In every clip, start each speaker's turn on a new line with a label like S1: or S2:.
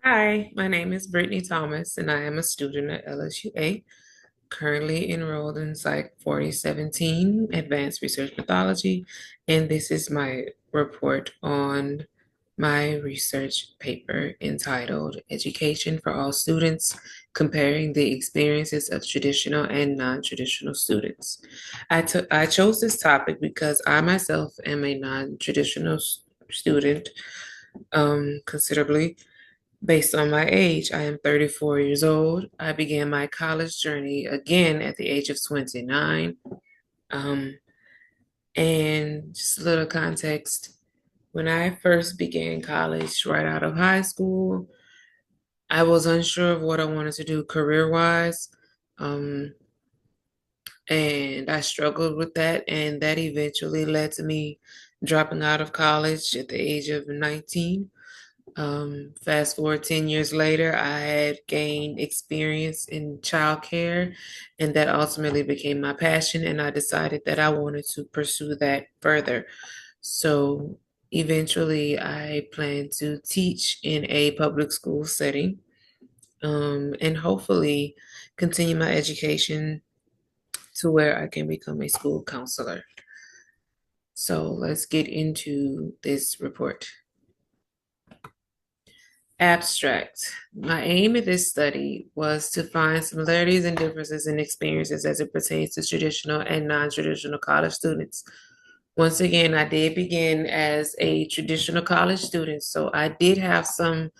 S1: Hi, my name is Brittany Thomas, and I am a student at LSUA, currently enrolled in Psych 4017, Advanced Research Pathology, and this is my report on my research paper entitled Education for All Students, Comparing the Experiences of Traditional and Non-Traditional Students. I chose this topic because I myself am a non-traditional student, considerably. Based on my age, I am 34 years old. I began my college journey again at the age of 29. Um, and just a little context, when I first began college right out of high school, I was unsure of what I wanted to do career-wise. Um, and I struggled with that, and that eventually led to me dropping out of college at the age of 19. Fast forward 10 years later, I had gained experience in childcare, and that ultimately became my passion. And I decided that I wanted to pursue that further. So eventually, I plan to teach in a public school setting, and hopefully continue my education to where I can become a school counselor. So let's get into this report. Abstract. My aim in this study was to find similarities and differences in experiences as it pertains to traditional and non-traditional college students. Once again, I did begin as a traditional college student, so I did have some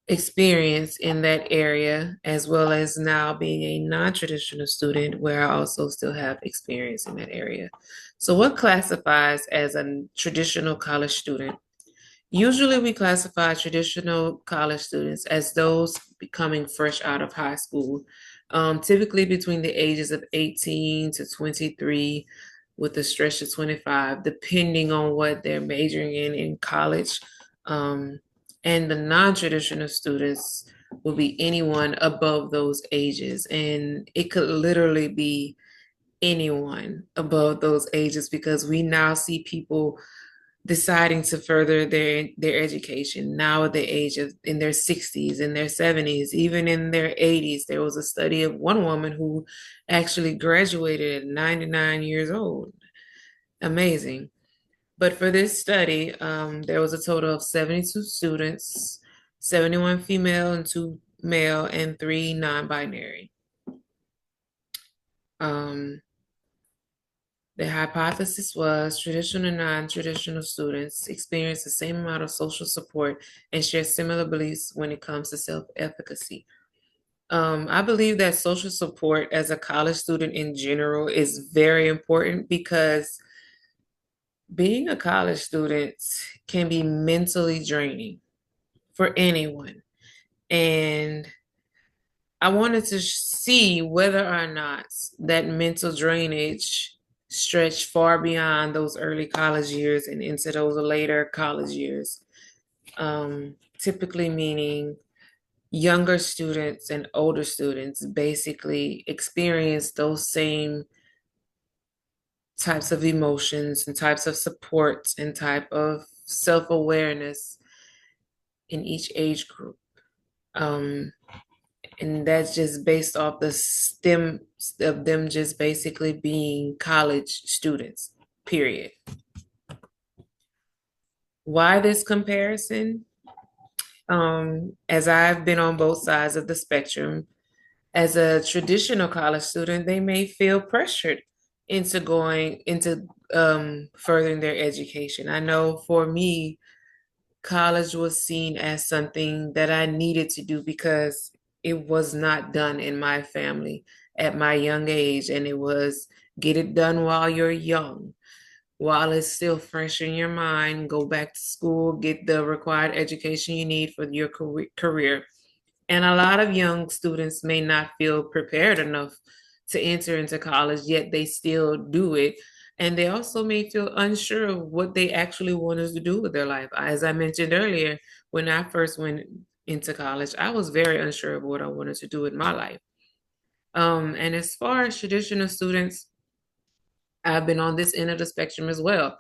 S1: experience in that area, as well as now being a non-traditional student where I also still have experience in that area. So what classifies as a traditional college student? Usually, we classify traditional college students as those becoming fresh out of high school, typically between the ages of 18 to 23, with a stretch of 25, depending on what they're majoring in college. Um, and the non-traditional students will be anyone above those ages. And it could literally be anyone above those ages because we now see people deciding to further their education now at the age of in their 60s, in their 70s, even in their 80s. There was a study of one woman who actually graduated at 99 years old. Amazing. But for this study, there was a total of 72 students, 71 female and 2 male, and 3 non-binary. Um, The hypothesis was traditional and non-traditional students experience the same amount of social support and share similar beliefs when it comes to self-efficacy. I believe that social support as a college student in general is very important because being a college student can be mentally draining for anyone. And I wanted to see whether or not that mental drainage stretched far beyond those early college years and into those later college years. Typically meaning younger students and older students basically experience those same types of emotions and types of support and type of self-awareness in each age group. Um, and that's just based off the stem of them just basically being college students, period. Why this comparison? As I've been on both sides of the spectrum, as a traditional college student, they may feel pressured into going into furthering their education. I know for me, college was seen as something that I needed to do because it was not done in my family at my young age. And it was get it done while you're young, while it's still fresh in your mind, go back to school, get the required education you need for your career. And a lot of young students may not feel prepared enough to enter into college, yet they still do it. And they also may feel unsure of what they actually wanted to do with their life. As I mentioned earlier, when I first went into college, I was very unsure of what I wanted to do with my life. And as far as traditional students, I've been on this end of the spectrum as well.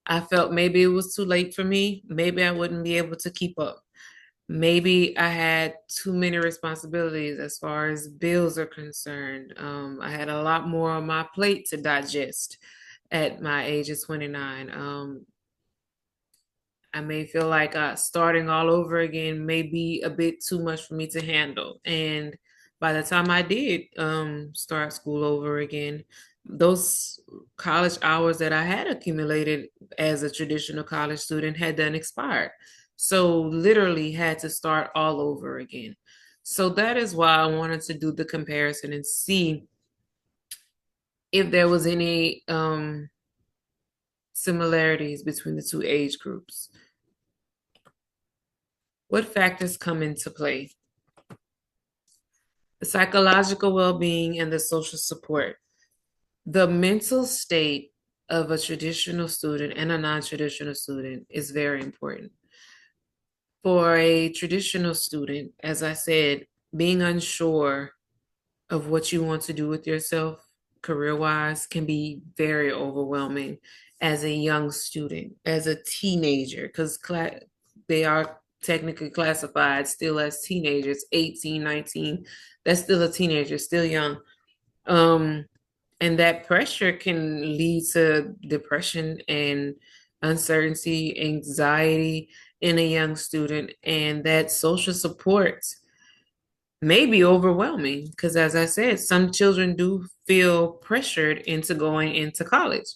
S1: I felt maybe it was too late for me. Maybe I wouldn't be able to keep up. Maybe I had too many responsibilities as far as bills are concerned. I had a lot more on my plate to digest at my age of 29. I may feel like starting all over again may be a bit too much for me to handle. And by the time I did start school over again, those college hours that I had accumulated as a traditional college student had done expired. So literally had to start all over again. So that is why I wanted to do the comparison and see if there was any similarities between the two age groups. What factors come into play? The psychological well-being and the social support. The mental state of a traditional student and a non-traditional student is very important. For a traditional student, as I said, being unsure of what you want to do with yourself career-wise can be very overwhelming as a young student, as a teenager, because they are technically classified still as teenagers, 18, 19. That's still a teenager, still young. Um, and that pressure can lead to depression and uncertainty, anxiety in a young student, and that social support may be overwhelming because, as I said, some children do feel pressured into going into college.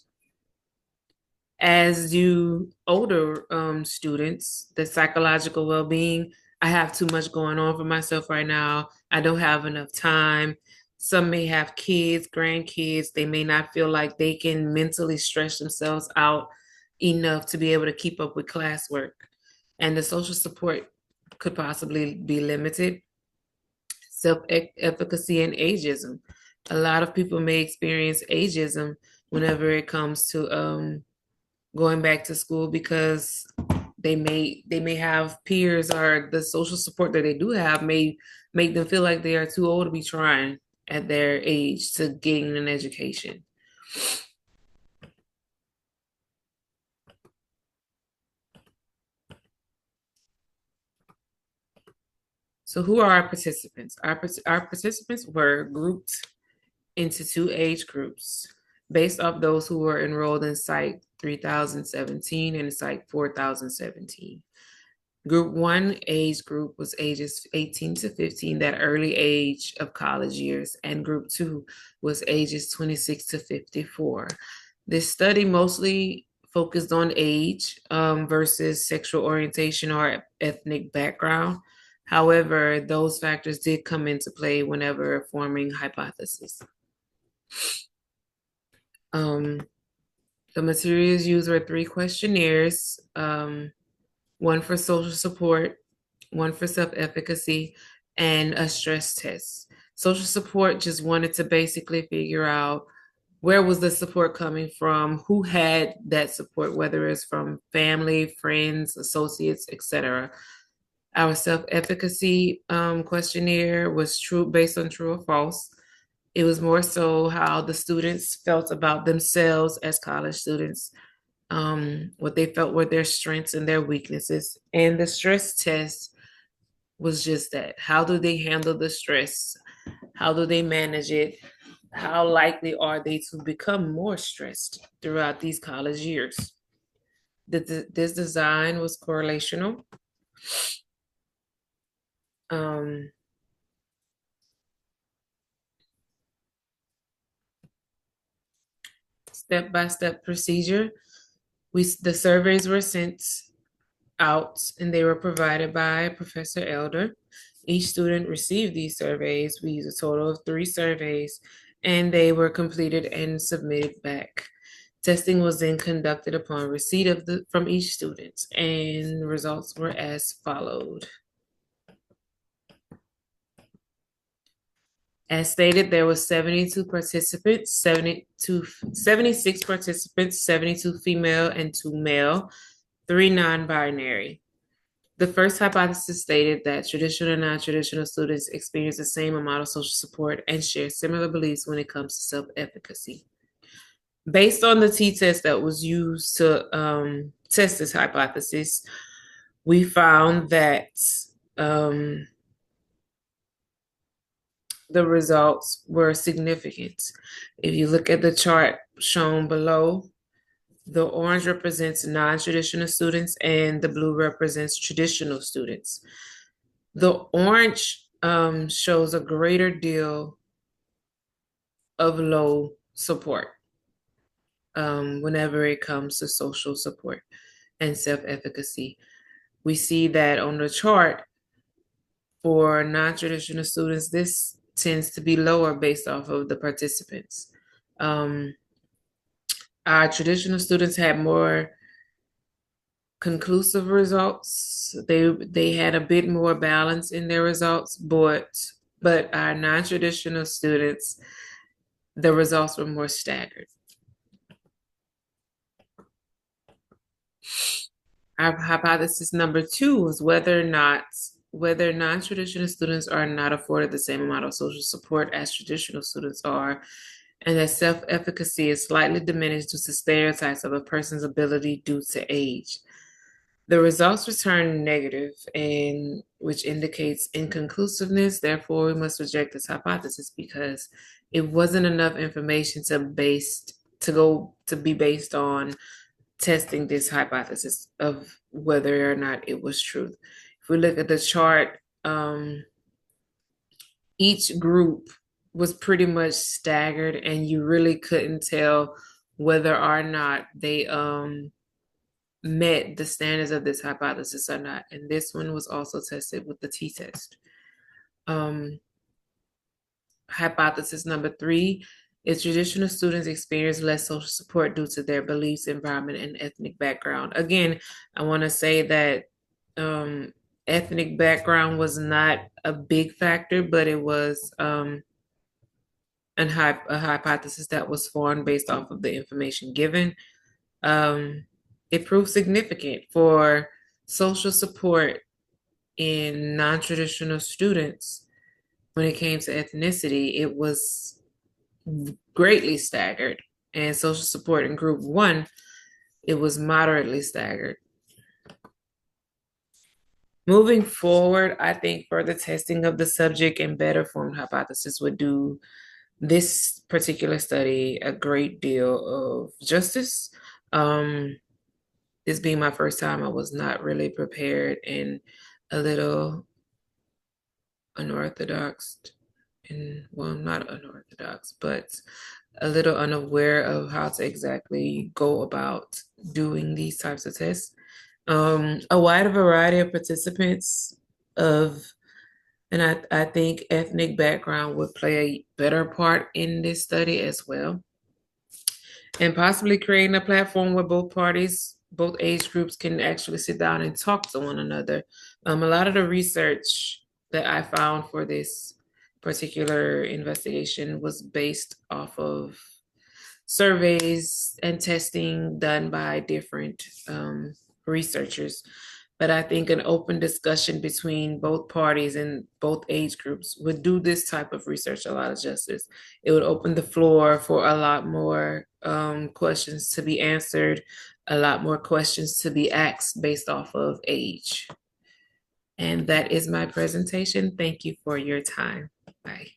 S1: As do older students, the psychological well-being. I have too much going on for myself right now. I don't have enough time. Some may have kids, grandkids. They may not feel like they can mentally stretch themselves out enough to be able to keep up with classwork. And the social support could possibly be limited. Self-efficacy and ageism. A lot of people may experience ageism whenever it comes to going back to school because they may have peers, or the social support that they do have may make them feel like they are too old to be trying at their age to gain an education. So who are our participants? Our participants were grouped into two age groups based off those who were enrolled in Psych 3017 and Psych 4017. Group one age group was ages 18 to 15, that early age of college years, and group two was ages 26 to 54. This study mostly focused on age versus sexual orientation or ethnic background. However, those factors did come into play whenever forming hypotheses. Um, the materials used were three questionnaires, one for social support, one for self-efficacy, and a stress test. Social support just wanted to basically figure out where was the support coming from, who had that support, whether it's from family, friends, associates, etc. Our self-efficacy questionnaire was true, based on true or false. It was more so how the students felt about themselves as college students, what they felt were their strengths and their weaknesses. And the stress test was just that. How do they handle the stress? How do they manage it? How likely are they to become more stressed throughout these college years? This design was correlational. Um, Step-by-step procedure. The surveys were sent out and they were provided by Professor Elder. Each student received these surveys. We used a total of 3 surveys and they were completed and submitted back. Testing was then conducted upon receipt from each student, and the results were as followed. As stated, there was 72 participants, 76 participants, 72 female and 2 male, 3 non-binary. The first hypothesis stated that traditional and non-traditional students experience the same amount of social support and share similar beliefs when it comes to self-efficacy. Based on the t-test that was used to test this hypothesis, we found that um, the results were significant. If you look at the chart shown below, the orange represents non-traditional students and the blue represents traditional students. The orange shows a greater deal of low support whenever it comes to social support and self-efficacy. We see that on the chart for non-traditional students, this tends to be lower based off of the participants. Um, our traditional students had more conclusive results. They had a bit more balance in their results, but our non-traditional students, the results were more staggered. Our hypothesis number two was whether non-traditional students are not afforded the same amount of social support as traditional students are, and that self-efficacy is slightly diminished due to stereotypes of a person's ability due to age. The results return negative, and which indicates inconclusiveness. Therefore, we must reject this hypothesis because it wasn't enough information to be based on testing this hypothesis of whether or not it was true. If we look at the chart, each group was pretty much staggered, and you really couldn't tell whether or not they met the standards of this hypothesis or not. And this one was also tested with the t-test. Hypothesis number three is traditional students experience less social support due to their beliefs, environment, and ethnic background. Again, I want to say that ethnic background was not a big factor, but it was a hypothesis that was formed based off of the information given. It proved significant for social support in non-traditional students. When it came to ethnicity, it was greatly staggered, and social support in group one, it was moderately staggered. Moving forward, I think further testing of the subject and better formed hypothesis would do this particular study a great deal of justice. This being my first time, I was not really prepared and a little unorthodox, and well, not unorthodox, but a little unaware of how to exactly go about doing these types of tests. A wide variety of participants of, and I think ethnic background would play a better part in this study as well. And possibly creating a platform where both parties, both age groups can actually sit down and talk to one another. A lot of the research that I found for this particular investigation was based off of surveys and testing done by different researchers. But I think an open discussion between both parties and both age groups would do this type of research a lot of justice. It would open the floor for a lot more questions to be answered, a lot more questions to be asked based off of age. And that is my presentation. Thank you for your time. Bye.